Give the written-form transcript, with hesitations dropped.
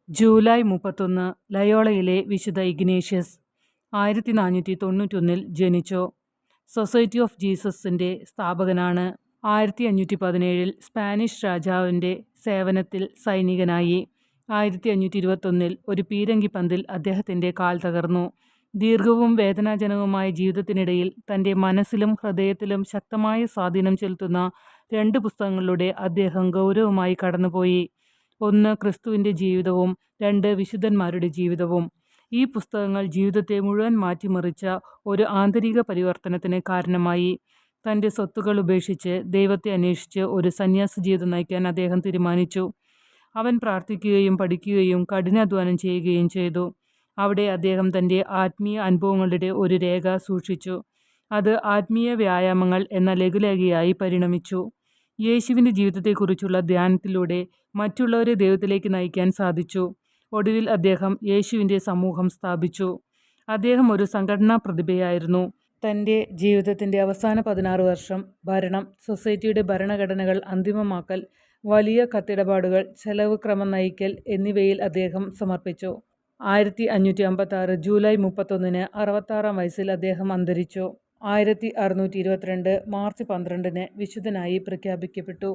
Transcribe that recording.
July 31 ലയോളയിലെ വിശുദ്ധ Ignatius 1491 ജനിച്ചു. Society of ജീസസിന്റെ സ്ഥാപകനാണ്. 1517 സ്പാനിഷ് രാജാവിന്റെ സേവനത്തിൽ സൈനികനായി. 1521 ഒരു പീരങ്കിപ്പന്തിൽ അദ്ദേഹത്തിന്റെ കാൽ തകർന്നു. ദീർഘവും വേദനാജനകവുമായ ജീവിതത്തിനിടയിൽ തന്റെ മനസ്സിലും ഹൃദയത്തിലും ശക്തമായ സ്വാധീനം ചെലുത്തുന്ന 2 പുസ്തകങ്ങളിലൂടെ അദ്ദേഹം ഗൗരവമായി കടന്നുപോയി. 1 ക്രിസ്തുവിന്റെ ജീവിതവും 2 വിശുദ്ധന്മാരുടെ ജീവിതവും. ഈ പുസ്തകങ്ങൾ ജീവിതത്തെ മുഴുവൻ മാറ്റിമറിച്ച ഒരു ആന്തരിക പരിവർത്തനത്തിന് കാരണമായി. തന്റെ സ്വത്തുക്കൾ ഉപേക്ഷിച്ച് ദൈവത്തെ അന്വേഷിച്ച് ഒരു സന്യാസ ജീവിതം നയിക്കാൻ അദ്ദേഹം തീരുമാനിച്ചു. അവൻ പ്രാർത്ഥിക്കുകയും പഠിക്കുകയും കഠിനാധ്വാനം ചെയ്യുകയും ചെയ്തു. അവിടെ അദ്ദേഹം തന്റെ ആത്മീയ അനുഭവങ്ങളുടെ ഒരു രേഖ സൂക്ഷിച്ചു. അത് ആത്മീയ വ്യായാമങ്ങൾ എന്ന ലഘുലേഖയായി പരിണമിച്ചു. യേശുവിന്റെ ജീവിതത്തെക്കുറിച്ചുള്ള ധ്യാനത്തിലൂടെ മറ്റുള്ളവരെ ദൈവത്തിലേക്ക് നയിക്കാൻ സാധിച്ചു. ഒടുവിൽ അദ്ദേഹം യേശുവിന്റെ സമൂഹം സ്ഥാപിച്ചു. അദ്ദേഹം ഒരു സംഘടനാ പ്രതിഭയായിരുന്നു. തന്റെ ജീവിതത്തിന്റെ അവസാന 16 വർഷം ഭരണം, സൊസൈറ്റിയുടെ ഭരണഘടനകൾ അന്തിമമാക്കൽ, വലിയ കത്തിടപാടുകൾ, ചെലവ് ക്രമം നയിക്കൽ എന്നിവയിൽ അദ്ദേഹം സമർപ്പിച്ചു. 1556 ജൂലൈ 31 66-ാം വയസ്സിൽ അദ്ദേഹം അന്തരിച്ചു. 1622 മാർച്ച് 12 വിശുദ്ധനായി പ്രഖ്യാപിക്കപ്പെട്ടു.